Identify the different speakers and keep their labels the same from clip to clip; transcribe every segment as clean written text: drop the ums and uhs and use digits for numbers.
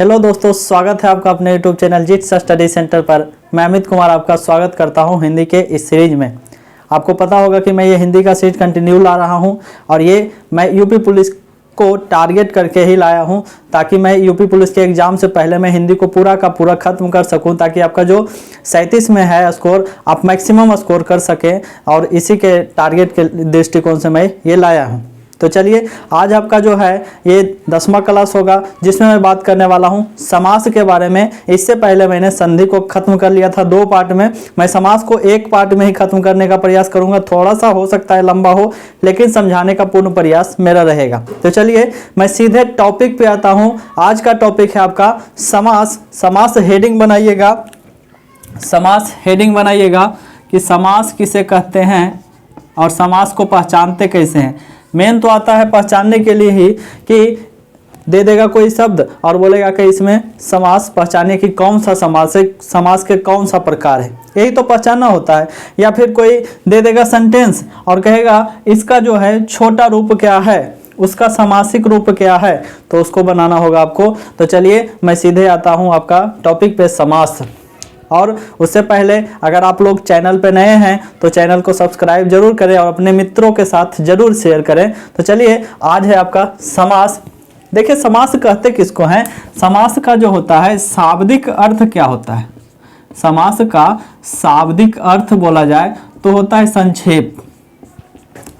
Speaker 1: Hello दोस्तों, स्वागत है आपका अपने YouTube channel zits study centre पर। मैं अमित कुमार आपका स्वागत करता हूं हिंदी के इस सीरीज में। आपको पता होगा कि मैं ये हिंदी का सीरीज कंटिन्यू ला रहा हूं और ये मैं यूपी पुलिस को टारगेट करके ही लाया हूं, ताकि मैं यूपी पुलिस के एग्ज़ाम से पहले मैं हिंदी को पूरा का पूरा ख़त्म कर सकूं, ताकि आपका जो 37 में है स्कोर आप मैक्सिमम स्कोर कर सकें। और इसी के टारगेट के दृष्टिकोण से मैं ये लाया हूं। तो चलिए, आज आपका जो है ये 10वां क्लास होगा, जिसमें मैं बात करने वाला हूं समास के बारे में। इससे पहले मैंने संधि को खत्म कर लिया था 2 पार्ट में। मैं समास को 1 पार्ट में ही खत्म करने का प्रयास करूंगा। थोड़ा सा हो सकता है लंबा हो, लेकिन समझाने का पूर्ण प्रयास मेरा रहेगा। तो चलिए, मैं सीधे टॉपिक पे आता हूं। आज का टॉपिक है आपका समास। समास हेडिंग बनाइएगा, समास हेडिंग बनाइएगा कि समास किसे कहते हैं और समास को पहचानते कैसे हैं। मेन तो आता है पहचानने के लिए ही कि दे देगा कोई शब्द और बोलेगा कि इसमें समास पहचाने की कौन सा समास है, समास के कौन सा प्रकार है, यही तो पहचानना होता है। या फिर कोई दे देगा सेंटेंस और कहेगा इसका जो है छोटा रूप क्या है, उसका समासिक रूप क्या है, तो उसको बनाना होगा आपको। तो चलिए, मैं सीधे आता हूँ आपका टॉपिक पे, समास। और उससे पहले अगर आप लोग चैनल पे नए हैं तो चैनल को सब्सक्राइब जरूर करें और अपने मित्रों के साथ जरूर शेयर करें। तो चलिए, आज है आपका समास। देखिए, समास कहते किसको हैं। समास का जो होता है शाब्दिक अर्थ क्या होता है। समास का शाब्दिक अर्थ बोला जाए तो होता है संक्षेप।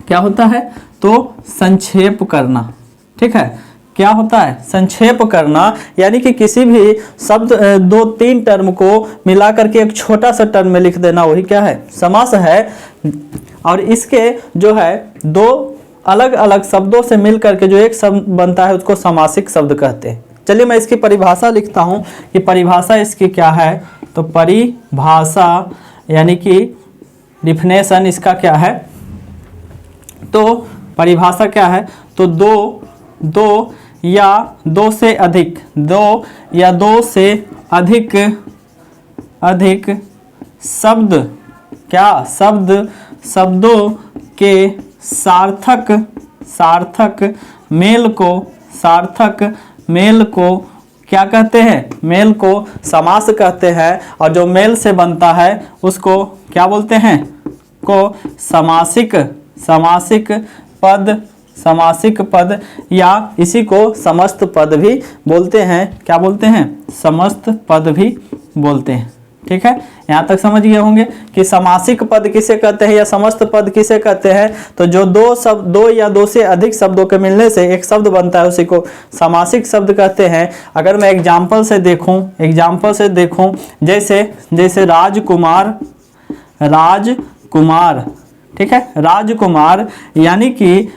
Speaker 1: क्या होता है? तो संक्षेप करना। ठीक है, क्या होता है? संक्षेप करना, यानी कि किसी भी शब्द 2-3 टर्म को मिला करके एक छोटा सा टर्म में लिख देना, वही क्या है? समास है। और इसके जो है 2 अलग अलग शब्दों से मिल करके जो एक शब्द बनता है उसको समासिक शब्द कहते हैं। चलिए, मैं इसकी परिभाषा लिखता हूं कि परिभाषा इसकी क्या है। तो परिभाषा यानी कि डिफिनेशन इसका क्या है। तो परिभाषा क्या है? तो दो या 2 से अधिक, 2 या 2 से अधिक शब्द, क्या शब्द, शब्दों के सार्थक मेल को क्या कहते हैं? मेल को समास कहते हैं। और जो मेल से बनता है उसको क्या बोलते हैं? को समासिक पद या इसी को समस्त पद भी बोलते हैं। क्या बोलते हैं? समस्त पद भी बोलते हैं। ठीक है, यहाँ तक समझ गए होंगे कि समासिक पद किसे कहते हैं या समस्त पद किसे कहते हैं। तो जो 2 या 2 से अधिक शब्दों के मिलने से एक शब्द बनता है उसी को समासिक शब्द कहते हैं। अगर मैं एग्जाम्पल से देखूं, जैसे राजकुमार, ठीक है, राजकुमार यानी कि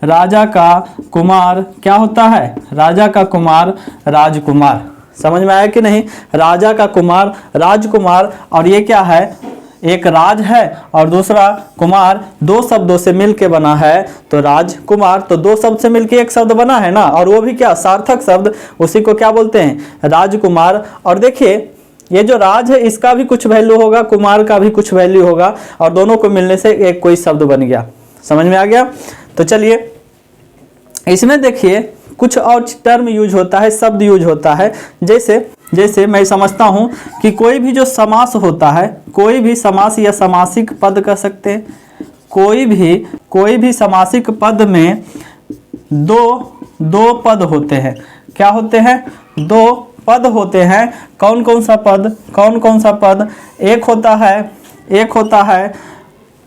Speaker 1: राजा का कुमार क्या होता है? राजा का कुमार राजकुमार। समझ में आया कि नहीं? राजा का कुमार राजकुमार। और ये क्या है? एक राज है और दूसरा कुमार, 2 शब्दों से मिलके बना है तो राजकुमार। तो 2 शब्द से मिलके एक शब्द बना है ना, और वो भी क्या? सार्थक शब्द। उसी को क्या बोलते हैं? राजकुमार। और देखिए, ये जो राज है इसका भी कुछ वैल्यू होगा, कुमार का भी कुछ वैल्यू होगा, और दोनों को मिलने से एक कोई शब्द बन गया। समझ में आ गया? तो चलिए, इसमें देखिए कुछ और टर्म यूज होता है, शब्द यूज होता है। जैसे मैं समझता हूं कि कोई भी जो समास होता है, कोई भी समास या समासिक पद कह सकते हैं, कोई भी समासिक पद में 2 पद होते हैं। क्या होते हैं? 2 पद होते हैं। कौन कौन सा पद? एक होता है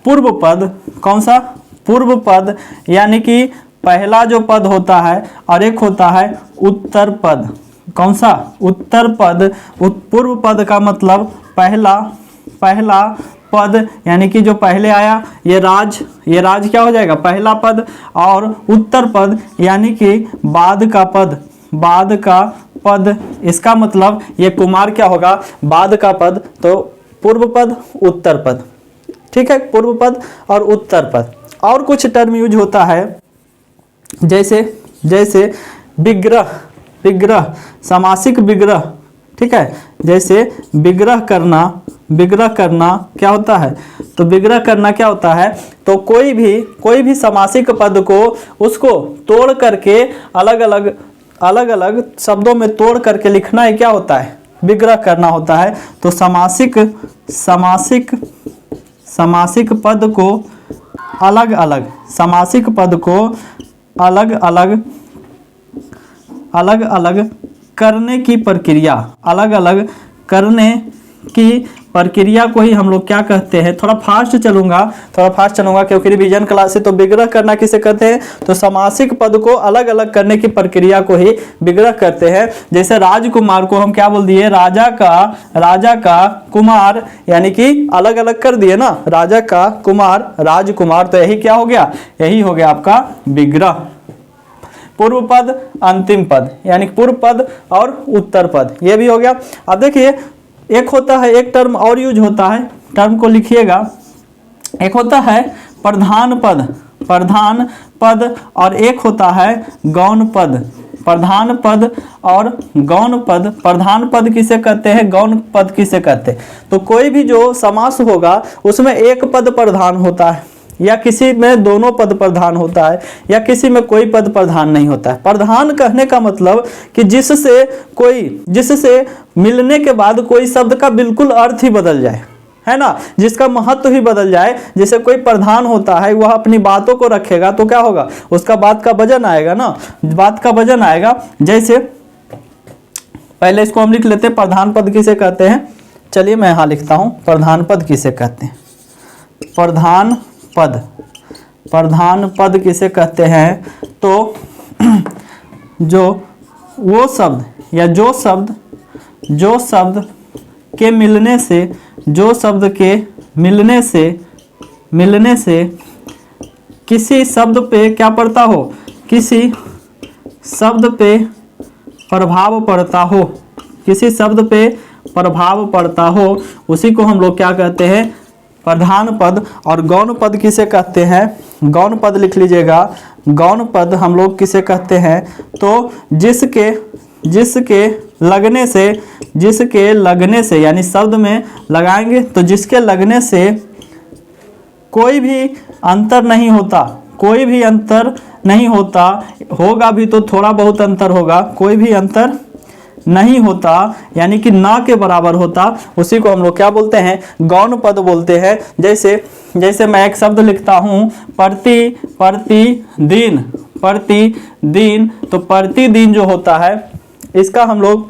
Speaker 1: पूर्व पद। कौन सा? पूर्व पद, यानी कि पहला जो पद होता है, और एक होता है उत्तर पद। कौन सा? उत्तर पद। पूर्व पद का मतलब पहला पद, यानी कि जो पहले आया ये राज क्या हो जाएगा? पहला पद। और उत्तर पद यानी कि बाद का पद, इसका मतलब ये कुमार क्या होगा? बाद का पद। तो पूर्व पद, उत्तर पद। ठीक है, पूर्व पद और उत्तर पद। और कुछ टर्म यूज होता है, जैसे विग्रह, समासिक विग्रह। ठीक है, जैसे विग्रह विग्रह करना क्या होता है? तो विग्रह करना क्या होता है? तो कोई भी समासिक पद को उसको तोड़ करके अलग अलग शब्दों में तोड़ करके लिखना ही क्या होता है? विग्रह करना होता है। तो समासिक पद को अलग अलग करने की प्रक्रिया, अलग-अलग करने की प्रक्रिया को ही हम लोग क्या कहते हैं? थोड़ा फास्ट चलूंगा क्योंकि रिवीजन क्लास है। तो विग्रह करना किसे कहते हैं? तो समासिक पद को अलग अलग करने की प्रक्रिया को ही विग्रह करते हैं। जैसे राजकुमार को हम क्या बोल दिए? राजा का कुमार, यानी कि अलग अलग कर दिए ना, राजा का कुमार राजकुमार। तो यही क्या हो गया? यही हो गया आपका विग्रह। पूर्व पद, अंतिम पद, यानी पूर्व पद और उत्तर पद, ये भी हो गया। अब देखिए, एक होता है, एक टर्म और यूज होता है, टर्म को लिखिएगा। एक होता है प्रधान पद और एक होता है गौण पद। प्रधान पद और गौण पद। प्रधान पद किसे कहते हैं? गौण पद किसे कहते हैं? तो कोई भी जो समास होगा उसमें एक पद प्रधान होता है, या किसी में दोनों पद प्रधान होता है, या किसी में कोई पद प्रधान नहीं होता है। प्रधान कहने का मतलब कि जिससे मिलने के बाद कोई शब्द का बिल्कुल अर्थ ही बदल जाए, है ना, जिसका महत्व ही बदल जाए। जैसे कोई प्रधान होता है, वह अपनी बातों को रखेगा तो क्या होगा? उसका बात का वजन आएगा ना, बात का वजन आएगा। जैसे पहले इसको हम लिख लेते हैं, प्रधान पद किसे कहते हैं? चलिए मैं यहाँ लिखता हूँ, प्रधान पद किसे कहते हैं? प्रधान पद किसे कहते हैं? तो जो वो शब्द या जो शब्द के मिलने से किसी शब्द पे क्या पड़ता हो? किसी शब्द पे प्रभाव पड़ता हो, उसी को हम लोग क्या कहते हैं? प्रधान पद। और गौण पद किसे कहते हैं? गौण पद लिख लीजिएगा। गौण पद हम लोग किसे कहते हैं? तो जिसके लगने से यानी शब्द में लगाएंगे तो जिसके लगने से कोई भी अंतर नहीं होता, होगा भी तो थोड़ा बहुत अंतर होगा, कोई भी अंतर नहीं होता, यानी कि ना के बराबर होता, उसी को हम लोग क्या बोलते हैं? गौण पद बोलते हैं। जैसे मैं एक शब्द लिखता हूँ प्रतिदिन, तो प्रतिदिन जो होता है इसका हम लोग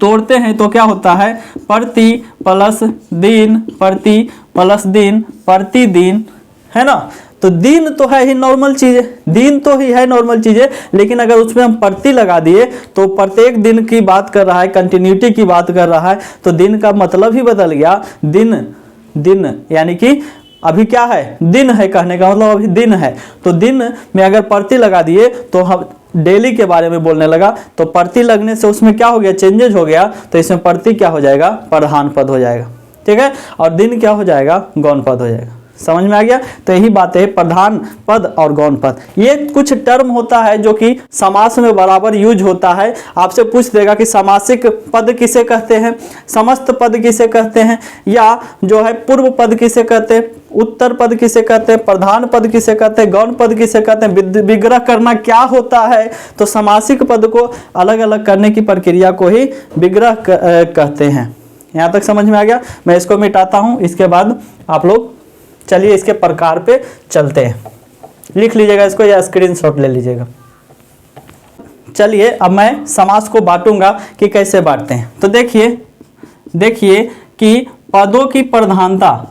Speaker 1: तोड़ते हैं तो क्या होता है? प्रति प्लस दिन, प्रतिदिन, है ना। तो दिन तो है ही नॉर्मल चीज है, लेकिन अगर उसमें हम प्रति लगा दिए तो प्रत्येक दिन की बात कर रहा है, कंटिन्यूटी की बात कर रहा है, तो दिन का मतलब ही बदल गया। दिन यानी कि अभी क्या है? दिन है, कहने का मतलब अभी दिन है। तो दिन में अगर प्रति लगा दिए तो हम डेली के बारे में बोलने लगा, तो प्रति लगने से उसमें क्या हो गया? चेंजेज हो गया। तो इसमें प्रति क्या हो जाएगा? प्रधान पद हो जाएगा, ठीक है। और दिन क्या हो जाएगा? गौण पद हो जाएगा। समझ में आ गया? तो यही बात है, प्रधान पद और गौण पद। ये कुछ टर्म होता है जो कि समास में बराबर यूज होता है। आपसे पूछ देगा कि समासिक पद किसे कहते हैं, समस्त पद किसे कहते हैं, या जो है पूर्व पद किसे कहते हैं, उत्तर पद किसे कहते हैं, प्रधान पद किसे कहते हैं, गौण पद किसे कहते हैं, विग्रह करना क्या होता है। तो समासिक पद को अलग अलग करने की प्रक्रिया को ही विग्रह कहते हैं। यहाँ तक समझ में आ गया? मैं इसको मिटाता हूँ, इसके बाद आप लोग चलिए इसके प्रकार पे चलते हैं। लिख लीजिएगा इसको या स्क्रीनशॉट ले लीजिएगा। चलिए अब मैं समास को बांटूंगा कि कैसे बांटते हैं। तो देखिए कि पदों की प्रधानता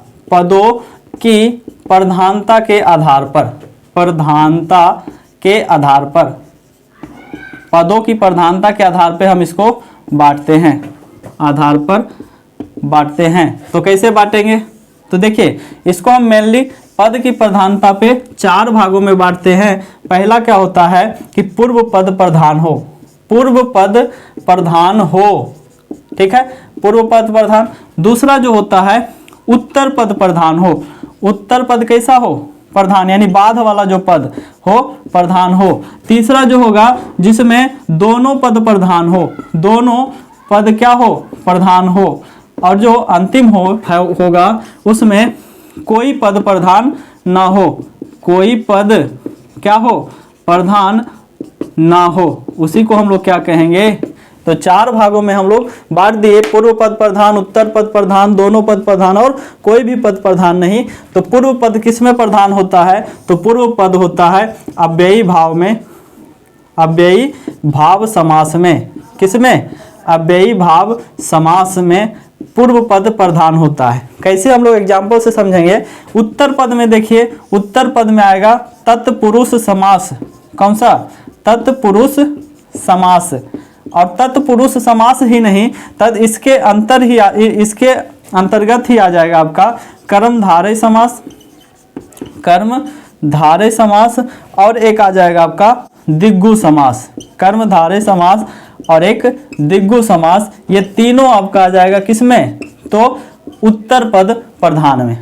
Speaker 1: के आधार पर पदों की प्रधानता के आधार पर हम इसको बांटते हैं। तो कैसे बांटेंगे? तो देखिए, इसको हम मेनली पद की प्रधानता पे 4 भागों में बांटते हैं। पहला क्या होता है कि पूर्व पद प्रधान हो, ठीक है, पूर्व पद प्रधान। दूसरा जो होता है उत्तर पद प्रधान हो। उत्तर पद कैसा हो? प्रधान, यानी बाद वाला जो पद हो प्रधान हो। तीसरा जो होगा जिसमें दोनों पद प्रधान हो, दोनों पद क्या हो? प्रधान हो। और जो अंतिम होगा उसमें कोई पद प्रधान ना हो, कोई पद क्या हो, प्रधान ना हो, उसी को हम लोग क्या कहेंगे। तो चार भागों में हम लोग बांट दिए, पूर्व पद प्रधान, उत्तर पद प्रधान, दोनों पद प्रधान और कोई भी पद प्रधान नहीं। तो पूर्व पद किसमें प्रधान होता है, तो पूर्व पद होता है अव्ययी भाव में, अव्ययी भाव समास में। किसमें, अव्ययी भाव समास में पूर्व पद प्रधान होता है। कैसे, हम लोग एग्जाम्पल से समझेंगे। उत्तर पद में देखिए, उत्तर पद में आएगा तत्पुरुष समास। कौन सा, तत्पुरुष समास। और तत्पुरुष समास ही नहीं, इसके अंतर्गत ही आ जाएगा आपका कर्मधारय समास, कर्मधारय समास, और एक आ जाएगा आपका दिग्गु समास, कर्मधारय समास और एक दिग्गु समास। ये तीनों आपका आ जाएगा किसमें, तो उत्तर पद प्रधान में।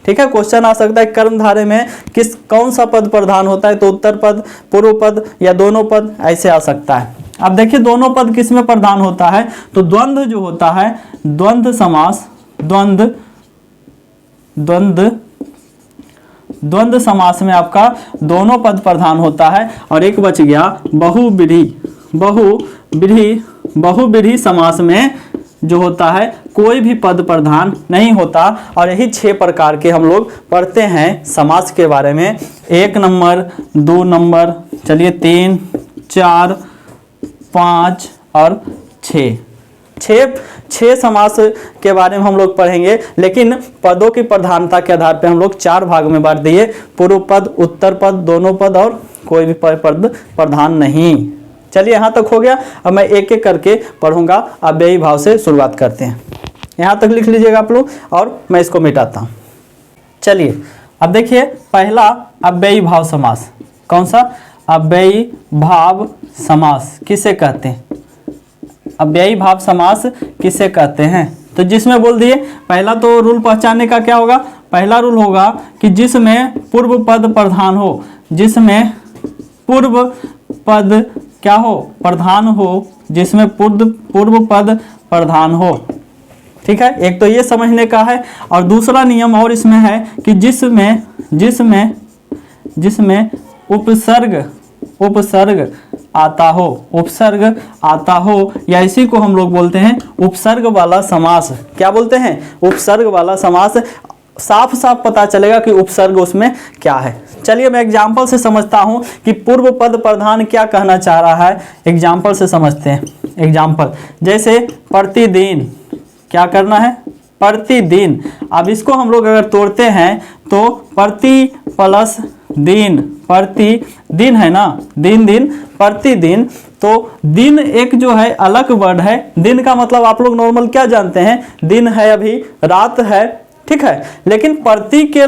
Speaker 1: ठीक है, क्वेश्चन आ सकता है कर्मधारय में कौन सा पद प्रधान होता है, तो उत्तर पद, पूर्व पद या दोनों पद, ऐसे आ सकता है। अब देखिए दोनों पद किसमें प्रधान होता है, तो द्वंद्व जो होता है, द्वंद्व समास, द्वंद्व समास में आपका दोनों पद प्रधान होता है। और एक बच गया बहुव्रीहि समास में जो होता है कोई भी पद प्रधान नहीं होता। और यही 6 प्रकार के हम लोग पढ़ते हैं समास के बारे में, 1 नंबर, 2 नंबर, चलिए 3, 4, 5 और 6 समास के बारे में हम लोग पढ़ेंगे। लेकिन पदों की प्रधानता के आधार पर हम लोग 4 भाग में बांट दिए, पूर्व पद, उत्तर पद, दोनों पद और कोई भी पद प्रधान नहीं। चलिए यहाँ तक हो गया। अब मैं एक एक करके पढ़ूंगा, अव्ययी भाव से शुरुआत करते हैं। यहाँ तक लिख लीजिएगा आप लोग और मैं इसको मिटाता हूँ। चलिए अब देखिए पहला अव्ययी भाव समास। कौन सा, अव्ययी भाव समास किसे कहते हैं, अव्ययी भाव समास किसे कहते हैं। तो जिसमें बोल दिए, पहला तो रूल पहचानने का क्या होगा, पहला रूल होगा कि जिसमें पूर्व पद प्रधान हो, जिसमें पूर्व पद क्या हो, प्रधान हो, जिसमें पूर्व पद प्रधान हो। ठीक है, एक तो ये समझने का है। और दूसरा नियम और इसमें है कि जिसमें उपसर्ग आता हो, उपसर्ग आता हो, या इसी को हम लोग बोलते हैं उपसर्ग वाला समास। क्या बोलते हैं, उपसर्ग वाला समास। साफ साफ पता चलेगा कि उपसर्ग उसमें क्या है। चलिए मैं एग्जाम्पल से समझता हूं कि पूर्व पद प्रधान क्या कहना चाह रहा है, एग्जाम्पल से समझते हैं। एग्जाम्पल जैसे प्रतिदिन, क्या करना है, प्रतिदिन। अब इसको हम लोग अगर तोड़ते हैं तो प्रति प्लस दिन, प्रतिदिन है ना, दिन, प्रतिदिन। तो दिन एक जो है अलग वर्ड है। दिन का मतलब आप लोग नॉर्मल क्या जानते हैं, दिन है, अभी रात है, ठीक है। लेकिन प्रति के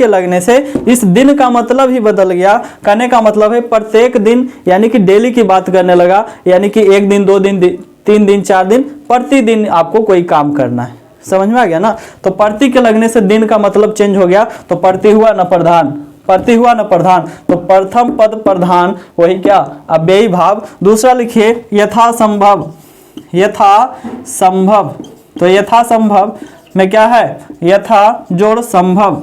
Speaker 1: लगने से इस दिन का मतलब ही बदल गया। कहने का मतलब है प्रत्येक दिन, यानी कि डेली की बात करने लगा, यानी कि 1 दिन, 2 दिन, 3 दिन, 4 दिन, प्रतिदिन आपको कोई काम करना है। समझ में आ गया ना। तो प्रति के लगने से दिन का मतलब चेंज हो गया। तो प्रति हुआ न प्रधान, प्रति हुआ न प्रधान, तो प्रथम पद प्रधान, वही क्या, अव्ययी भाव। दूसरा लिखिए यथासंभव, यथासंभव। तो यथासंभव में क्या है, यथा जोड़ संभव,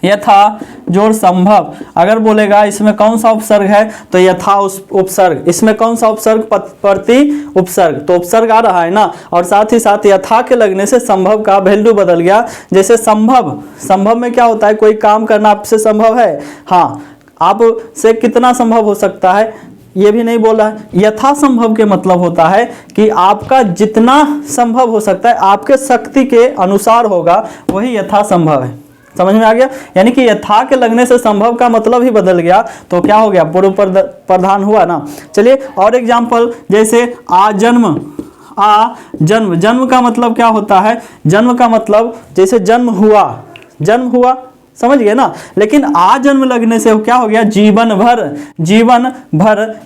Speaker 1: यथा जोड़ संभव। अगर बोलेगा इसमें कौन सा उपसर्ग है, तो यथा उपसर्ग। इसमें कौन सा उपसर्ग, प्रति उपसर्ग, तो उपसर्ग आ रहा है ना। और साथ ही साथ यथा के लगने से संभव का वैल्यू बदल गया। जैसे संभव में क्या होता है, कोई काम करना आपसे संभव है, हाँ, आप से कितना संभव हो सकता है, ये भी नहीं बोला है। यथासंभव के मतलब होता है कि आपका जितना संभव हो सकता है, आपके शक्ति के अनुसार होगा, वही यथासंभव है। समझ में आ गया। यानी कि यथा के लगने से संभव का मतलब ही बदल गया। तो क्या हो गया, पूर्व प्रधान हुआ ना। चलिए और एग्जाम्पल, जैसे आजन्म, जन्म का मतलब क्या होता है, जन्म का मतलब जैसे जन्म हुआ, समझ गए ना। लेकिन आजन्म लगने से क्या हो गया, जीवन भर।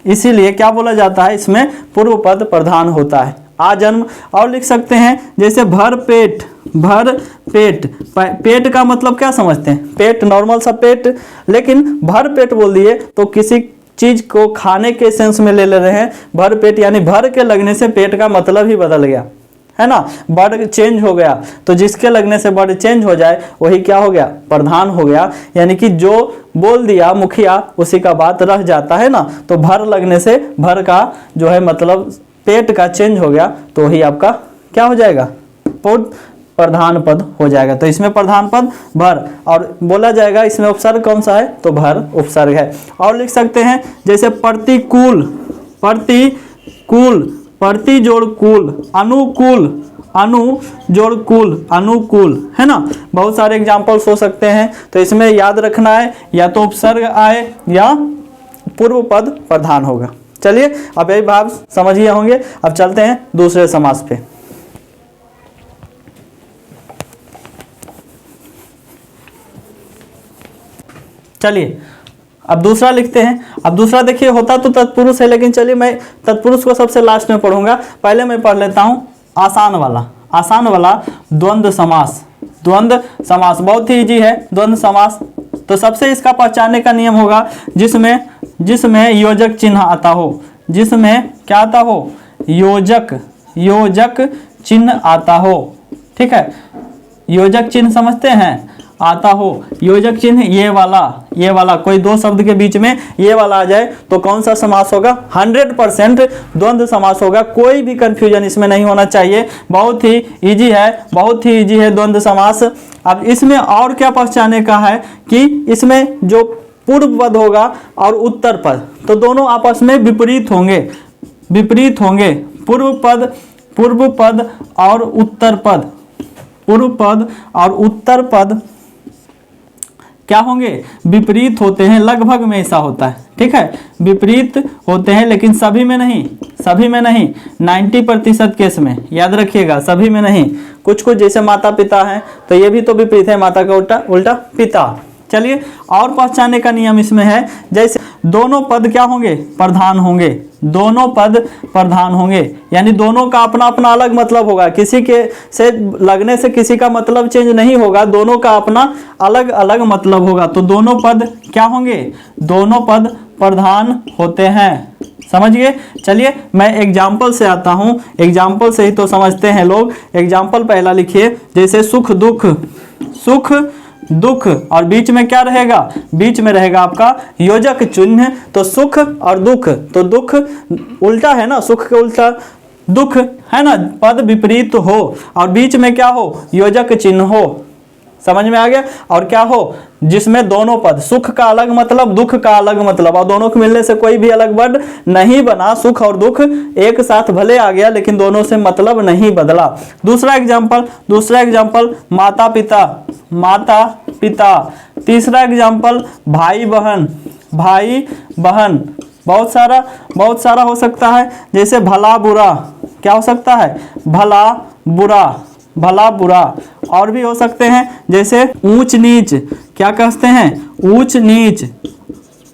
Speaker 1: इसीलिए क्या बोला जाता है, इसमें पूर्व पद प्रधान होता है, आजन्म। और लिख सकते हैं जैसे भर पेट, पेट का मतलब क्या समझते हैं, पेट नॉर्मल सा पेट, लेकिन भर पेट बोल दिए तो किसी चीज को खाने के सेंस में ले रहे हैं, भर पेट, यानी भर के लगने से पेट का मतलब ही बदल गया, है ना, वर्ड चेंज हो गया। तो जिसके लगने से वर्ड चेंज हो जाए वही क्या हो गया, प्रधान हो गया। यानी कि जो बोल दिया मुखिया उसी का बात रह जाता है ना। तो भर लगने से भर का जो है मतलब पेट का चेंज हो गया, तो वही आपका क्या हो जाएगा, प्रधान पद हो जाएगा। तो इसमें प्रधान पद भर, और बोला जाएगा इसमें उपसर्ग कौन सा है, तो भर उपसर्ग है। और लिख सकते हैं जैसे प्रतिकूल, प्रतिकूल, प्रति जोड़ कूल, अनुकूल, अनु जोड़ कूल, अनुकूल, है ना। बहुत सारे एग्जाम्पल्स हो सकते हैं। तो इसमें याद रखना है या तो उपसर्ग आए या पूर्व पद प्रधान होगा। चलिए अब यही भाव समझिए होंगे। अब चलते हैं दूसरे समास पे। चलिए अब दूसरा लिखते हैं। अब दूसरा देखिए होता तो तत्पुरुष है, लेकिन चलिए मैं तत्पुरुष को सबसे लास्ट में पढ़ूंगा। पहले मैं पढ़ लेता हूं आसान वाला, आसान वाला द्वंद्व समास। द्वंद्व समास बहुत ही इजी है। द्वंद्व समास तो सबसे इसका पहचानने का नियम होगा जिसमें योजक चिन्ह आता हो, जिसमें क्या आता हो, योजक चिन्ह आता हो। ठीक है, योजक चिन्ह समझते हैं, आता हो। योजक चिन्ह ये वाला कोई दो शब्द के बीच में ये वाला आ जाए तो कौन सा समास होगा, 100% द्वंद्व समास होगा। कोई भी कंफ्यूजन इसमें नहीं होना चाहिए। बहुत ही इजी है, बहुत ही इजी है द्वंद्व समास। अब इसमें और क्या पहचाने का है कि इसमें जो पूर्व पद होगा और उत्तर पद, तो दोनों आपस में विपरीत होंगे, विपरीत होंगे। पूर्व पद और उत्तर पद, पूर्व पद और उत्तर पद क्या होंगे, विपरीत होते हैं। लगभग में ऐसा होता है। ठीक है, विपरीत होते हैं, लेकिन सभी में नहीं, सभी में नहीं, 90% केस में याद रखिएगा, सभी में नहीं। कुछ कुछ जैसे माता पिता हैं तो ये भी तो विपरीत है, माता का उल्टा पिता। चलिए और पहचानने का नियम इसमें है, जैसे दोनों पद क्या होंगे, प्रधान होंगे, दोनों पद प्रधान होंगे। यानी दोनों का अपना अपना अलग मतलब होगा, किसी के से लगने से किसी का मतलब चेंज नहीं होगा, दोनों का अपना अलग अलग मतलब होगा। तो दोनों पद क्या होंगे, दोनों पद प्रधान होते हैं। समझ गए। चलिए मैं एग्जाम्पल से आता हूं, एग्जाम्पल से ही तो समझते हैं लोग। एग्जाम्पल पहला लिखिए, जैसे सुख दुख, सुख दुख, और बीच में क्या रहेगा, बीच में रहेगा आपका योजक चिन्ह। तो सुख और दुख, तो दुख उल्टा है ना, सुख के उल्टा दुख है ना, पद विपरीत हो और बीच में क्या हो, योजक चिन्ह हो। समझ में आ गया। और क्या हो, जिसमें दोनों पद, सुख का अलग मतलब, दुख का अलग मतलब, और दोनों के मिलने से कोई भी अलग वर्ड नहीं बना। सुख और दुख एक साथ भले आ गया, लेकिन दोनों से मतलब नहीं बदला। दूसरा एग्जाम्पल माता पिता, माता पिता। तीसरा एग्जाम्पल भाई बहन, भाई बहन। बहुत सारा हो सकता है, जैसे भला बुरा, क्या हो सकता है, भला बुरा, भला बुरा। और भी हो सकते हैं जैसे ऊंच नीच, क्या कहते हैं, ऊंच नीच।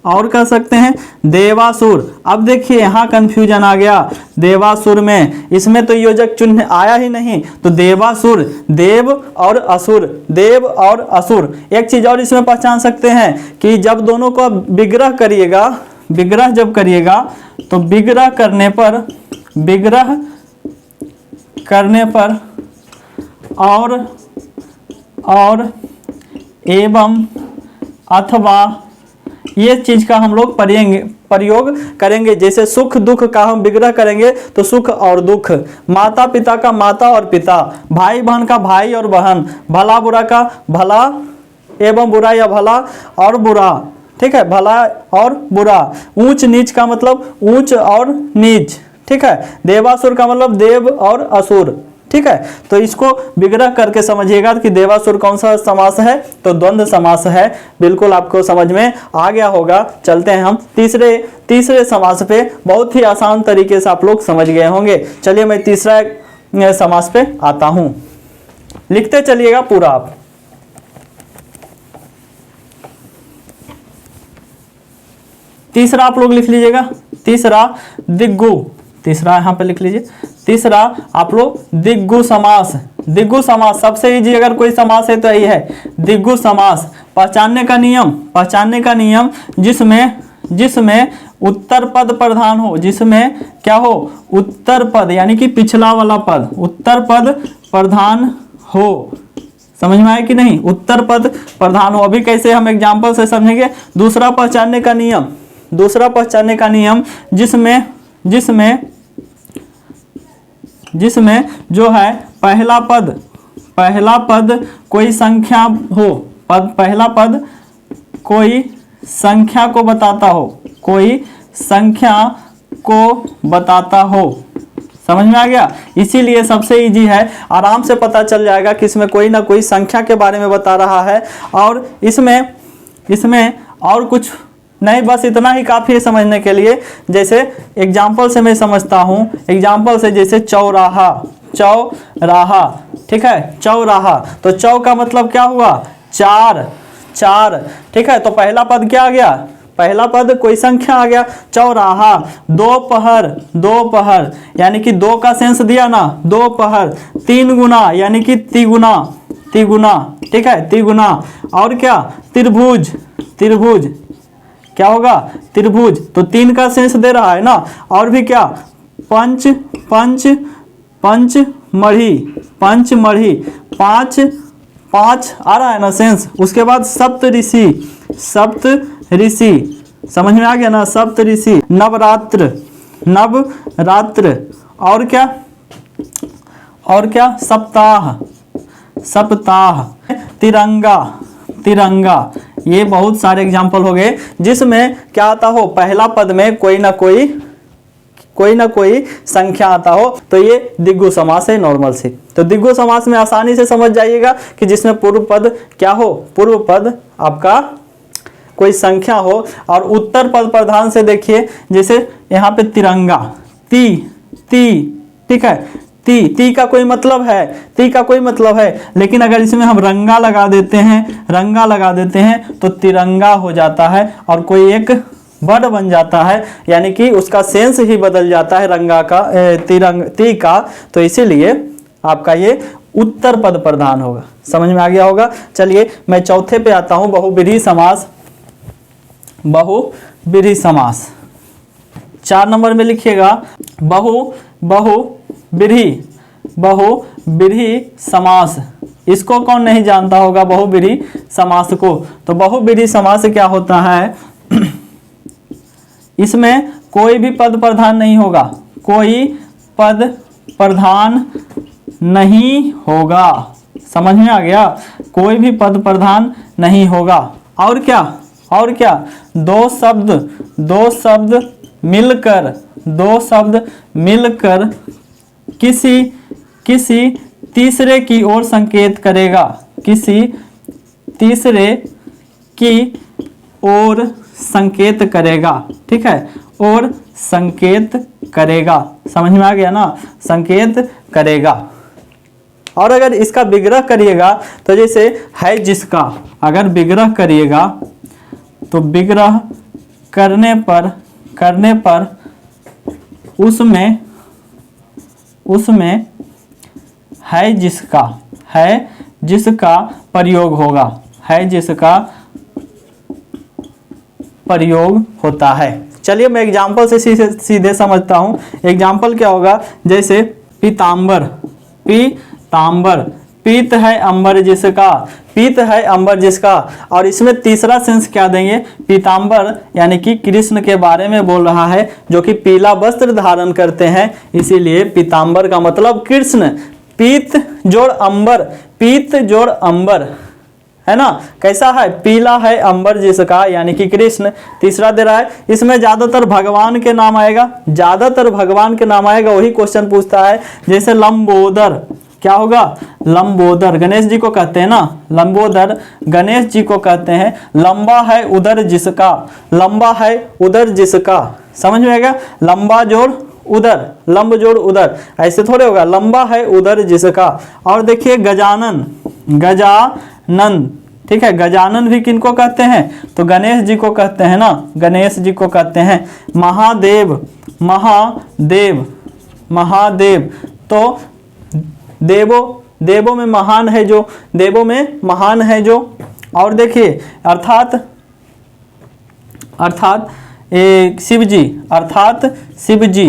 Speaker 1: और कह सकते हैं देवासुर। अब देखिए यहाँ कंफ्यूजन आ गया, देवासुर में, इसमें तो योजक चिन्ह आया ही नहीं, तो देवासुर, देव और असुर, देव और असुर। एक चीज और इसमें पहचान सकते हैं कि जब दोनों को विग्रह करिएगा, विग्रह जब करिएगा तो विग्रह करने पर और एवं अथवा ये चीज का हम लोग प्रयोग करेंगे। जैसे सुख दुख का हम विग्रह करेंगे तो सुख और दुख, माता पिता का माता और पिता, भाई बहन का भाई और बहन, भला बुरा का भला एवं बुरा या भला और बुरा। ठीक है, भला और बुरा। ऊंच नीच का मतलब ऊंच और नीच। ठीक है, देवासुर का मतलब देव और असुर। ठीक है, तो इसको विग्रह करके समझिएगा कि देवासुर कौन सा समास है, तो द्वंद्व समास है। बिल्कुल आपको समझ में आ गया होगा। चलते हैं हम तीसरे समास पे। बहुत ही आसान तरीके से आप लोग समझ गए होंगे। चलिए मैं तीसरा समास पे आता हूं, लिखते चलिएगा पूरा आप। तीसरा आप लोग लिख लीजिएगा, तीसरा दिग्गु, तीसरा यहाँ पे लिख लीजिए। तीसरा आप लोग दिग्गु समास, दिग्गु समास सबसे इजी अगर कोई समास है तो यही है, दिग्गु समास। पहचानने का नियम जिसमें उत्तर पद प्रधान हो, जिसमें क्या हो, उत्तर पद यानी कि पिछला वाला पद, उत्तर पद प्रधान हो। समझ में आया कि नहीं, उत्तर पद प्रधान हो। अभी कैसे हम एग्जाम्पल से समझेंगे। दूसरा पहचानने का नियम, दूसरा पहचानने का नियम, जिसमें जिसमें जिसमें जो है पहला पद कोई संख्या हो, पहला पद कोई संख्या को बताता हो, कोई संख्या को बताता हो। समझ में आ गया। इसीलिए सबसे इजी है, आराम से पता चल जाएगा कि इसमें कोई ना कोई संख्या के बारे में बता रहा है। और इसमें और कुछ नहीं, बस इतना ही काफ़ी है समझने के लिए। जैसे एग्जाम्पल से मैं समझता हूँ, एग्जाम्पल से जैसे चौराहा, चौराहा, ठीक है, चौराहा। तो चौ का मतलब क्या हुआ, चार, चार, ठीक है। तो पहला पद क्या आ गया, पहला पद कोई संख्या आ गया, चौराहा। दोपहर, दोपहर यानी कि दो का सेंस दिया ना, दोपहर। तीन गुना यानी कि तिगुना, तिगुना, ठीक है, तिगुना। और क्या, त्रिभुज, त्रिभुज क्या होगा, त्रिभुज। तो तीन का सेंस दे रहा है ना। और भी क्या, पंच, पंच, पंचमढ़ी, पंचमढ़ी, पांच, पांच आ रहा है ना सेंस। उसके बाद सप्त ऋषि, सप्त ऋषि, समझ में आ गया ना, सप्त ऋषि। नवरात्र, नवरात्र। और क्या, और क्या, सप्ताह, सप्ताह। तिरंगा, तिरंगा। ये बहुत सारे एग्जाम्पल हो गए जिसमें क्या आता हो, पहला पद में कोई ना कोई संख्या आता हो। तो ये द्विगु समास है, नॉर्मल से। तो द्विगु समास में आसानी से समझ जाइएगा कि जिसमें पूर्व पद क्या हो, पूर्व पद आपका कोई संख्या हो। और उत्तर पद प्रधान से देखिए, जैसे यहाँ पे तिरंगा, ती, ठीक है, ती का कोई मतलब है, ती का कोई मतलब है। लेकिन अगर इसमें हम रंगा लगा देते हैं, रंगा लगा देते हैं तो तिरंगा हो जाता है और कोई एक वर्ड बन जाता है, यानी कि उसका सेंस ही बदल जाता है रंगा का, ती का। तो इसीलिए आपका ये उत्तर पद प्रधान होगा। समझ में आ गया होगा। चलिए मैं चौथे पे आता हूँ, बहुव्रीहि समास। बहुव्रीहि समास 4 नंबर में लिखिएगा, बहुव्रीहि समास। इसको कौन नहीं जानता होगा, बहुव्रीहि समास को। तो बहुव्रीहि समास क्या होता है, इसमें कोई भी पद प्रधान नहीं होगा, कोई पद प्रधान नहीं होगा। समझ में आ गया, कोई भी पद प्रधान नहीं होगा। और क्या, और क्या, दो शब्द मिलकर, दो शब्द मिलकर किसी तीसरे की ओर संकेत करेगा, किसी तीसरे की ओर संकेत करेगा, ठीक है, और संकेत करेगा। समझ में आ गया ना, संकेत करेगा। और अगर इसका विग्रह करिएगा तो जैसे है जिसका, अगर विग्रह करिएगा तो विग्रह करने पर उसमें है जिसका प्रयोग होगा, है जिसका प्रयोग होता है। चलिए मैं एग्जाम्पल से सीधे समझता हूँ। एग्जाम्पल क्या होगा, जैसे पीतांबर, पीतांबर, पीत है अंबर जिसका, पीत है अंबर जिसका। और इसमें तीसरा सेंस क्या देंगे, पीतांबर यानी कि कृष्ण के बारे में बोल रहा है, जो कि पीला वस्त्र धारण करते हैं, इसीलिए पीतांबर का मतलब कृष्ण। पीत जोड़ अंबर, पीत जोड़ अंबर, है ना, कैसा है, पीला है अंबर जिसका, यानी कि कृष्ण। तीसरा दे रहा है, इसमें ज्यादातर भगवान के नाम आएगा, ज्यादातर भगवान के नाम आएगा, वही क्वेश्चन पूछता है। जैसे लंबोदर, क्या होगा, लंबोदर गणेश जी को कहते हैं ना, लंबोदर गणेश जी को कहते हैं। लंबा है उदर जिसका, लंबा है उदर जिसका। समझ में आएगा, लंबा जोड़ उदर, लंब जोड़ उदर, ऐसे थोड़े होगा, लंबा है उदर जिसका। और देखिए गजानन, गजानन, ठीक है, गजानन भी किनको कहते हैं, तो गणेश जी को कहते हैं ना, गणेश जी को कहते हैं। महादेव, महादेव, महादेव, तो देवों में महान है जो, देवों में महान है जो। और देखिए अर्थात शिव जी अर्थात शिव जी,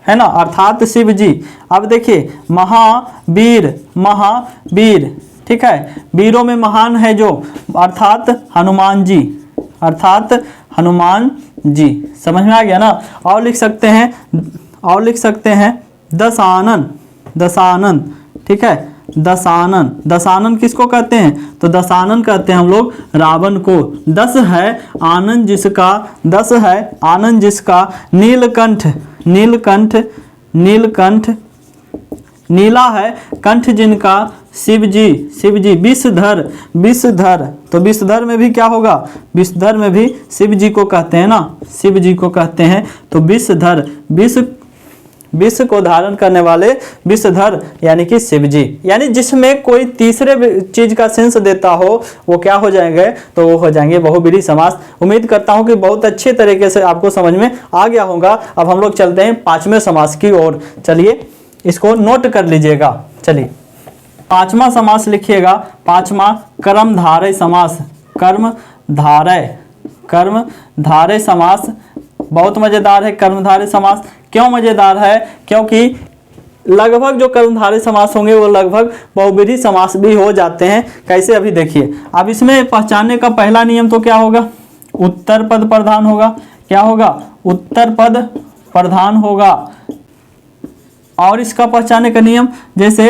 Speaker 1: है ना, अर्थात शिव जी। अब देखिए महावीर, महावीर, ठीक है, वीरों में महान है जो, अर्थात हनुमान जी, अर्थात हनुमान जी। समझ में आ गया ना। और लिख सकते हैं, और लिख सकते हैं दशानन, दशानन, ठीक है, दशानन। दशानन किसको कहते हैं? तो दशानन कहते हैं हम लोग रावण को। दस है आनंद जिसका, दस है आनंद जिसका, नीलकंठ, नीलकंठ, नीलकंठ, नीला है कंठ जिनका, शिव जी, शिव जी। विषधर, विषधर, तो विषधर में भी क्या होगा? विषधर में भी शिव जी को कहते हैं ना, शिव जी को कहते हैं। तो विषधर, विष, विष को धारण करने वाले विषधर यानी कि शिव जी। यानी जिसमें कोई तीसरे चीज का सेंस देता हो वो क्या हो जाएंगे? तो वो हो जाएंगे बहुब्रीहि समास। उम्मीद करता हूं कि बहुत अच्छे तरीके से आपको समझ में आ गया होगा। अब हम लोग चलते हैं पांचवें समास की ओर। चलिए इसको नोट कर लीजिएगा। चलिए पांचवा समास लिखिएगा। पांचवा कर्मधारय समास, कर्मधारय, कर्मधारय समास। बहुत मजेदार है कर्मधारय समास। क्यों मजेदार है? क्योंकि लगभग जो कर्मधारय समास होंगे वो लगभग बहुब्रीहि समास भी हो जाते हैं। कैसे? अभी देखिए। अब इसमें पहचानने का पहला नियम तो क्या होगा? उत्तर पद प्रधान होगा। क्या होगा? उत्तर पद प्रधान होगा। और इसका पहचानने का नियम जैसे,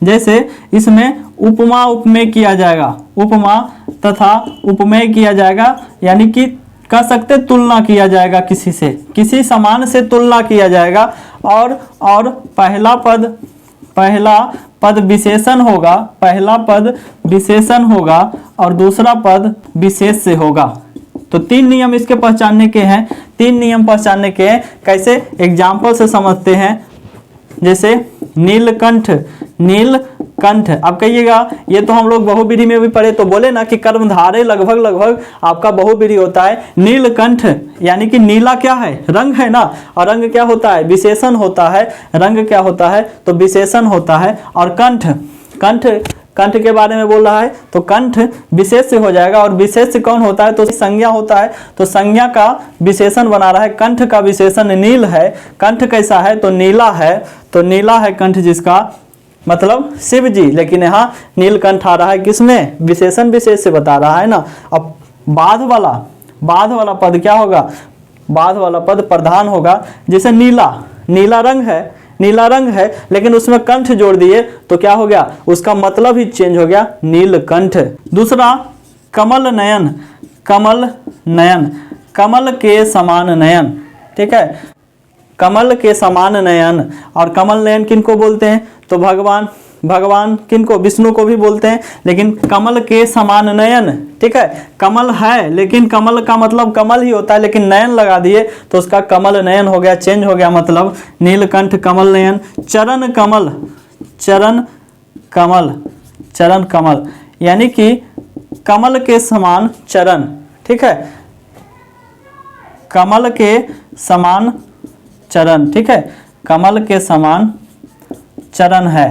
Speaker 1: जैसे इसमें उपमा उपमेय किया जाएगा, उपमा तथा उपमेय किया जाएगा, यानी कि कह सकते तुलना किया जाएगा किसी से, किसी समान से तुलना किया जाएगा। और पहला पद, पहला पद विशेषण होगा, पहला पद विशेषण होगा और दूसरा पद विशेष से होगा। तो तीन नियम इसके पहचानने के हैं, तीन नियम पहचानने के हैं। कैसे? एग्जाम्पल से समझते हैं। जैसे नीलकंठ, नीलकंठ। अब कहिएगा ये तो हम लोग बहुब्रीहि में भी पढ़े, तो बोले ना कि कर्मधारय लगभग लगभग आपका बहुब्रीहि होता है। नीलकंठ यानी कि नीला क्या है? रंग है ना, और रंग क्या होता है? विशेषण होता है। रंग क्या होता है? तो विशेषण होता है। और कंठ, कंठ, कंठ के बारे में बोल रहा है तो कंठ विशेष से हो जाएगा। और विशेष से कौन होता है? तो संज्ञा होता है। तो संज्ञा का विशेषण बना रहा है। कंठ का विशेषण नील है। कंठ कैसा है? तो नीला है। तो नीला है कंठ जिसका, मतलब शिव जी। लेकिन यहाँ नीलकंठ आ रहा है किसमें? विशेषण विशेष से बता रहा है ना। अब बाध वाला, बाध वाला पद क्या होगा? बाध वाला पद प्रधान होगा। जैसे नीला, नीला रंग है, नीला रंग है, लेकिन उसमें कंठ जोड़ दिए तो क्या हो गया? उसका मतलब ही चेंज हो गया, नीलकंठ। दूसरा कमल नयन, कमल नयन, कमल के समान नयन, ठीक है, कमल के समान नयन। और कमल नयन किनको बोलते हैं? तो भगवान, भगवान किनको? विष्णु को भी बोलते हैं। लेकिन कमल के समान नयन, ठीक है, कमल है लेकिन कमल का मतलब कमल ही होता है, लेकिन नयन लगा दिए तो उसका कमल नयन हो गया, चेंज हो गया मतलब। नीलकंठ कमल नयन। चरण कमल, चरण कमल, चरण कमल यानी कि कमल के समान चरण, ठीक है, कमल के समान चरण, ठीक है, कमल के समान चरण है।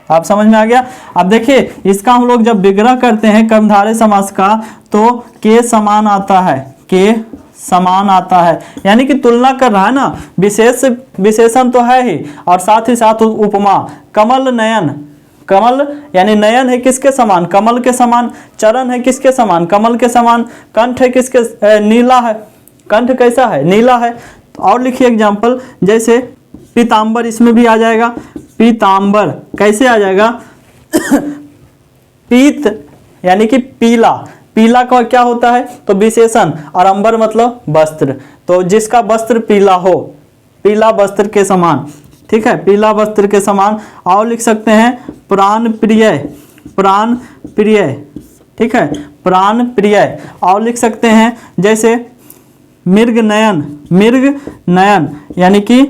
Speaker 1: आप समझ में आ गया? अब देखिए इसका हम लोग जब विग्रह करते हैं कर्मधारय समास का तो के समान आता है, के समान आता है, यानी कि तुलना कर रहा है ना। विशेष विशेषण तो है ही और साथ ही साथ उपमा। कमल नयन, कमल यानी नयन है किसके समान? कमल के समान। चरण है किसके समान? कमल के समान। कंठ है किसके? नीला है। कंठ कैसा है? नीला है। और लिखिए एग्जाम्पल, जैसे पीतांबर, इसमें भी आ जाएगा पीतांबर। कैसे आ जाएगा? पीत यानी कि पीला, पीला का क्या होता है? तो विशेषण। और अंबर मतलब वस्त्र, तो जिसका वस्त्र पीला हो, पीला वस्त्र के समान, ठीक है, पीला वस्त्र के समान। और लिख सकते हैं प्राण प्रिय, प्राण प्रिय, ठीक है, प्राण प्रिय। और लिख सकते हैं जैसे मृग नयन, मृग नयन यानी कि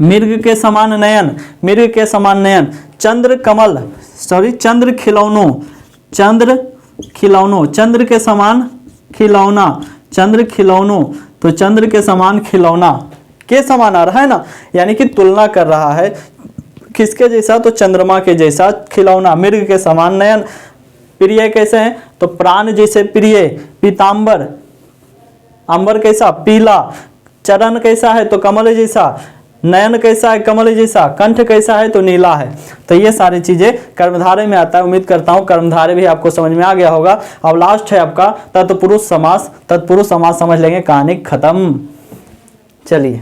Speaker 1: मृग के समान नयन, मृग के समान नयन। चंद्र कमल, सॉरी चंद्र खिलौनो, चंद्र खिलौनो, चंद्र के समान खिलौना, चंद्र खिलौनो, तो चंद्र के समान खिलौना के समान आ रहा है ना, यानी कि तुलना कर रहा है किसके जैसा? तो चंद्रमा के जैसा खिलौना। मृग के समान नयन। प्रिय कैसे हैं? तो प्राण जैसे प्रिय। पीतांबर अंबर कैसा, पीला। चरण कैसा है, तो कमल जैसा। नयन कैसा है, कमल जैसा। कंठ कैसा है, तो नीला है। तो ये सारी चीजें कर्मधारय में आता है। उम्मीद करता हूँ कर्मधारय भी आपको समझ में आ गया होगा। अब लास्ट है आपका तत्पुरुष समास। तत्पुरुष समास समझ लेंगे, कहानी खत्म। चलिए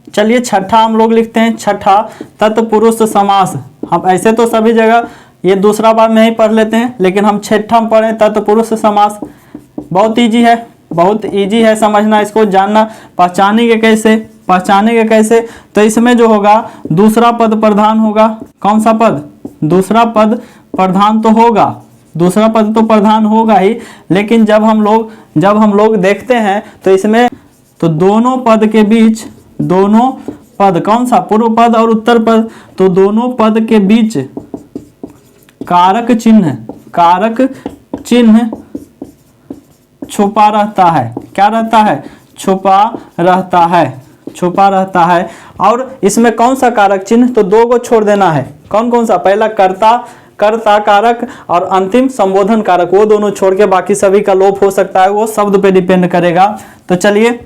Speaker 1: चलिए छठा हम लोग लिखते हैं। छठा तत्पुरुष समास। हम ऐसे तो सभी जगह ये दूसरा बार में ही पढ़ लेते हैं, लेकिन हम छठा में पढ़े तत्पुरुष समास। बहुत इजी है, बहुत इजी है समझना, इसको जानना। पहचानेंगे कैसे, पहचानेंगे कैसे, तो इसमें जो होगा दूसरा पद प्रधान होगा। कौन सा पद, दूसरा पद प्रधान तो होगा, दूसरा पद तो प्रधान होगा ही। लेकिन जब हम लोग देखते हैं तो इसमें तो दोनों पद के बीच, दोनों पद कौन सा, पूर्व पद और उत्तर पद, तो दोनों पद के बीच कारक चिन्ह, कारक चिन्ह छुपा रहता है। क्या रहता है, छुपा रहता है, छुपा रहता है। और इसमें कौन सा कारक चिन्ह, तो दो को छोड़ देना है। कौन कौन सा, पहला कर्ता, कर्ता कारक और अंतिम संबोधन कारक, वो दोनों छोड़ के बाकी सभी का लोप हो सकता है, वो शब्द पे डिपेंड करेगा। तो चलिए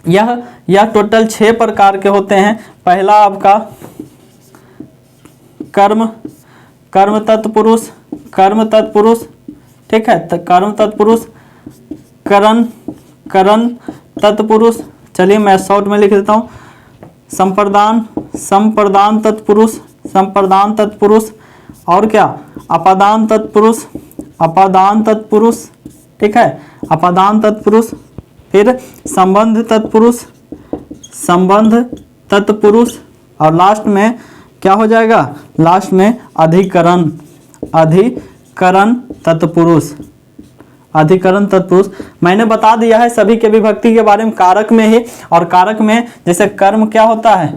Speaker 1: यह टोटल 6 प्रकार के होते हैं। पहला आपका कर्म, कर्म तत्पुरुष, कर्म तत्पुरुष, ठीक है। कर्म तत्पुरुष, करण, करण तत्पुरुष। चलिए मैं शॉर्ट में लिख देता हूँ। संप्रदान, संप्रदान तत्पुरुष, संप्रदान तत्पुरुष। और क्या, अपादान तत्पुरुष, अपादान तत्पुरुष, ठीक है, अपादान तत्पुरुष। फिर संबंध तत्पुरुष, संबंध तत्पुरुष। और लास्ट में क्या हो जाएगा, लास्ट में अधिकरण, अधिकरण तत्पुरुष, अधिकरण तत्पुरुष। मैंने बता दिया है सभी के विभक्ति के बारे में कारक में ही। और कारक में जैसे कर्म क्या होता है,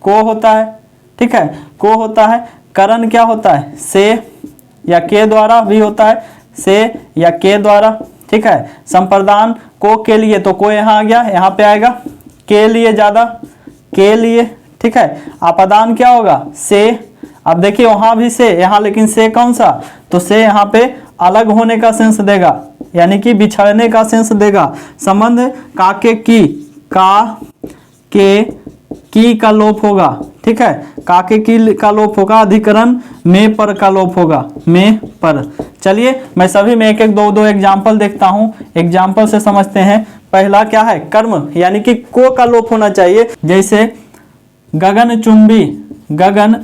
Speaker 1: को होता है, ठीक है, को होता है। करण क्या होता है, से या के द्वारा भी होता है, से या के द्वारा, ठीक है। संप्रदान को के लिए, तो को यहाँ आ गया, यहाँ पे आएगा के लिए ज्यादा, के लिए, ठीक है। अपादान क्या होगा, से। अब देखिए वहां भी से, यहाँ लेकिन से कौन सा, तो से यहाँ पे अलग होने का सेंस देगा, यानी कि बिछड़ने का सेंस देगा। संबंध का के की, का के की का लोप होगा, ठीक है, काके की का लोप होगा। अधिकरण में पर का लोप होगा, में पर। चलिए मैं सभी में एक एक दो एग्जाम्पल देखता हूं, एग्जाम्पल से समझते हैं। पहला क्या है, कर्म, यानी कि को का लोप होना चाहिए। जैसे गगन चुंबी, गगन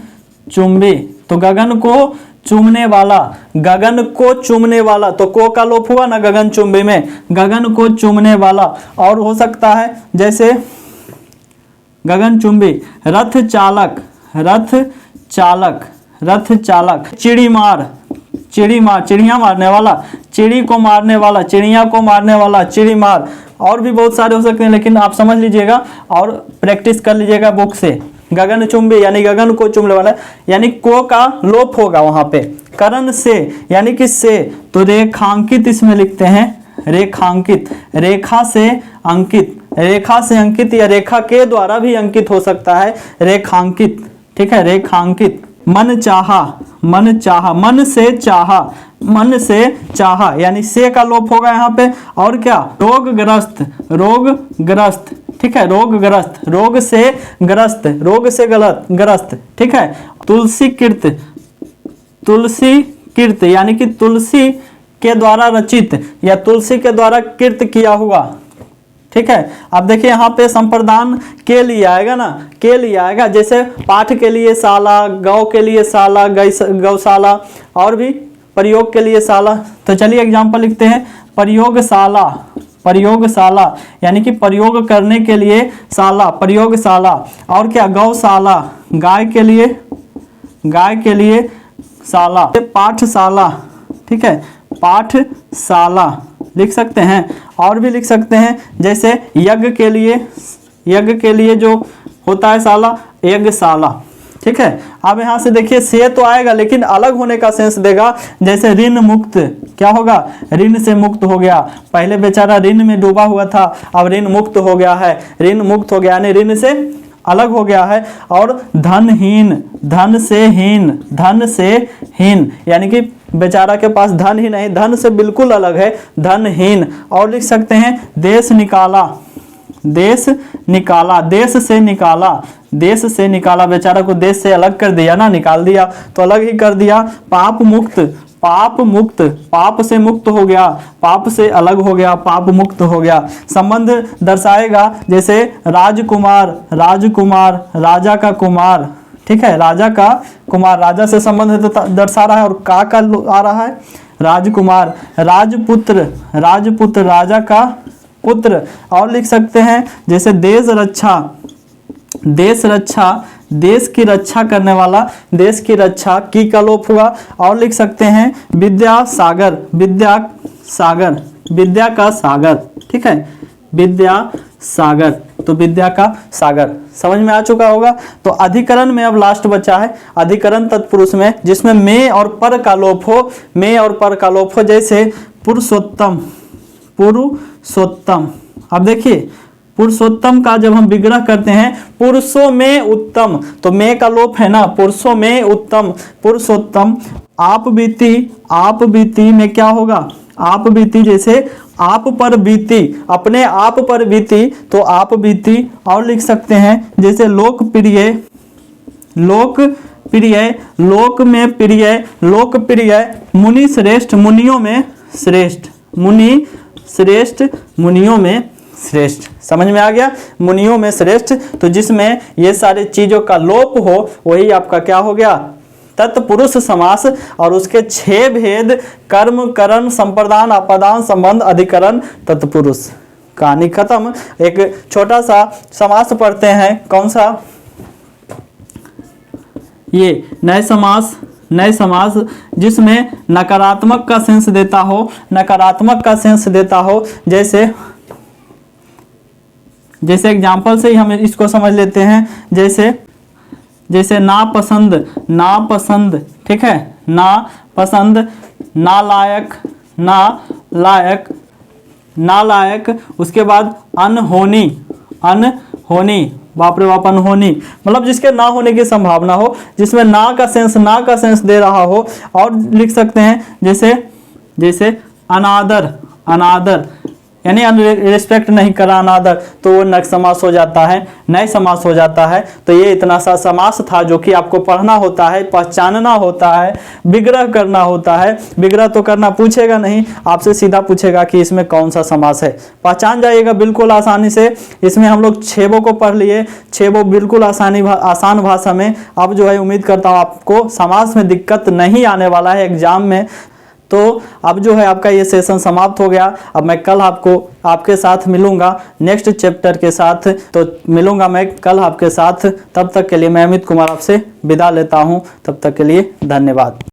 Speaker 1: चुंबी, तो गगन को चूमने वाला, गगन को चूमने वाला, तो को का लोप हुआ ना गगन चुंबी में, गगन को चूमने वाला। और हो सकता है जैसे गगन चुंबी, रथ चालक, रथ चालक, रथ चालक। चिड़ी मार, चिड़ी मार, चिड़िया मारने वाला, चिड़ी को मारने वाला, चिड़िया को मारने वाला, चिड़ी मार। और भी बहुत सारे हो सकते हैं, लेकिन आप समझ लीजिएगा और प्रैक्टिस कर लीजिएगा बुक से। गगन चुंबी यानी गगन को चुमने वाला, यानी को का लोप होगा वहां पे। करण से यानी कि से, तो रेखांकित इसमें लिखते हैं, रेखांकित, रेखा से अंकित, रेखा से अंकित या रेखा के द्वारा भी अंकित हो सकता है, रेखांकित, ठीक है, रेखांकित। मन चाहा, मन चाहा, मन से चाहा, मन से चाहा, यानी से का लोप होगा यहाँ पे। और क्या, रोगग्रस्त, रोगग्रस्त, ठीक है, रोगग्रस्त, रोग से ग्रस्त, रोग से ग्रस्त, ठीक है। तुलसी कृत, तुलसी कृत, यानी कि तुलसी के द्वारा रचित या तुलसी के द्वारा कृत किया हुआ, ठीक है। अब देखिए यहाँ पे संप्रदान के लिए आएगा ना, के लिए आएगा। जैसे पाठ के लिए शाला, गौ के लिए शाला, गौशाला, और भी प्रयोग के लिए शाला। तो चलिए एग्जाम्पल लिखते हैं। प्रयोगशाला, प्रयोगशाला यानी कि प्रयोग करने के लिए शाला, प्रयोगशाला। और क्या, गौशाला, गाय के लिए, गाय के लिए शाला। पाठशाला, ठीक है, पाठशाला लिख सकते हैं। और भी लिख सकते हैं, जैसे यज्ञ के लिए, यज्ञ के लिए जो होता है शाला, यज्ञशाला, ठीक है। अब यहाँ से देखिए से तो आएगा लेकिन अलग होने का सेंस देगा। जैसे ऋण मुक्त, क्या होगा, ऋण से मुक्त हो गया। पहले बेचारा ऋण में डूबा हुआ था, अब ऋण मुक्त हो गया है, ऋण मुक्त हो गया, यानी ऋण से अलग हो गया है। और धनहीन, धन से हीन, धन से हीन, यानी कि बेचारा के पास धन ही नहीं, धन से बिल्कुल अलग है, धनहीन। और लिख सकते हैं देश निकाला, देश निकाला, देश से निकाला, देश से निकाला, बेचारा को देश से अलग कर दिया ना, निकाल दिया तो अलग ही कर दिया। पाप मुक्त, पाप मुक्त, पाप से मुक्त हो गया, पाप से अलग हो गया, पाप मुक्त हो गया। संबंध दर्शाएगा जैसे राजकुमार, राजकुमार, राजा का कुमार, ठीक है, राजा का कुमार, राजा से संबंध दर्शा रहा है और का आ रहा है राजकुमार। राजपुत्र, राजपुत्र, राजा का पुत्र। और लिख सकते हैं जैसे देश रक्षा, देश रक्षा, देश की रक्षा करने वाला, देश की रक्षा, की का लोप हुआ। और लिख सकते हैं विद्या सागर, विद्या सागर, विद्या का सागर, ठीक है, विद्या सागर, तो विद्या का सागर। समझ में आ चुका होगा। तो अधिकरण में अब लास्ट बचा है अधिकरण तत्पुरुष में, जिसमें में और पर का लोप हो, में और पर का लोप हो, जैसे पुरुषोत्तम, पुरुषोत्तम। अब देखिए पुरुषोत्तम का जब हम विग्रह करते हैं पुरुषों में उत्तम, तो में का लोप है ना, पुरुषों में उत्तम, पुरुषोत्तम। आप बीती, आप बीती में क्या होगा, आप बीती, जैसे आप पर बीती, अपने आप पर बीती, तो आप बीती। और लिख सकते हैं जैसे लोकप्रिय, लोकप्रिय, लोक में प्रिय, लोकप्रिय। मुनि श्रेष्ठ, मुनियों में श्रेष्ठ, मुनि श्रेष्ठ, मुनियों में श्रेष्ठ। समझ में आ गया, मुनियों में श्रेष्ठ। तो जिसमें ये सारी चीजों का लोप हो वही आपका क्या हो गया, तत्पुरुष समास। और उसके 6 भेद, कर्म, करण, संप्रदान, अपदान, संबंध, अधिकरण, तत्पुरुष। कहानी खत्म। एक छोटा सा समास पढ़ते हैं, कौन सा, ये नए समास, नए समास, जिसमें नकारात्मक का सेंस देता हो, नकारात्मक का सेंस देता हो। जैसे एग्जाम्पल से ही हम इसको समझ लेते हैं, जैसे नापसंद, नापसंद, ठीक है, नापसंद, नालायक, नालायक, नालायक। उसके बाद अनहोनी, अनहोनी, बाप रे बाप, अनहोनी मतलब जिसके ना होने की संभावना हो, जिसमें ना का सेंस दे रहा हो। और लिख सकते हैं जैसे अनादर, अनादर यानी रिस्पेक्ट नहीं करा, अनादर, तो वो नक समास हो जाता है, नए समास हो जाता है। तो ये इतना सा समास था जो कि आपको पढ़ना होता है, पहचानना होता है, विग्रह करना होता है। विग्रह तो करना पूछेगा नहीं, आपसे सीधा पूछेगा कि इसमें कौन सा समास है, पहचान जाइएगा बिल्कुल आसानी से। इसमें हम लोग 6 को पढ़ लिए, 6 बिल्कुल आसान भाषा में। अब जो है उम्मीद करता हूँ आपको समास में दिक्कत नहीं आने वाला है एग्जाम में। तो अब जो है आपका ये सेशन समाप्त हो गया। अब मैं कल आपके साथ मिलूंगा नेक्स्ट चैप्टर के साथ, तो मिलूंगा मैं कल आपके साथ। तब तक के लिए मैं अमित कुमार आपसे विदा लेता हूं। तब तक के लिए धन्यवाद।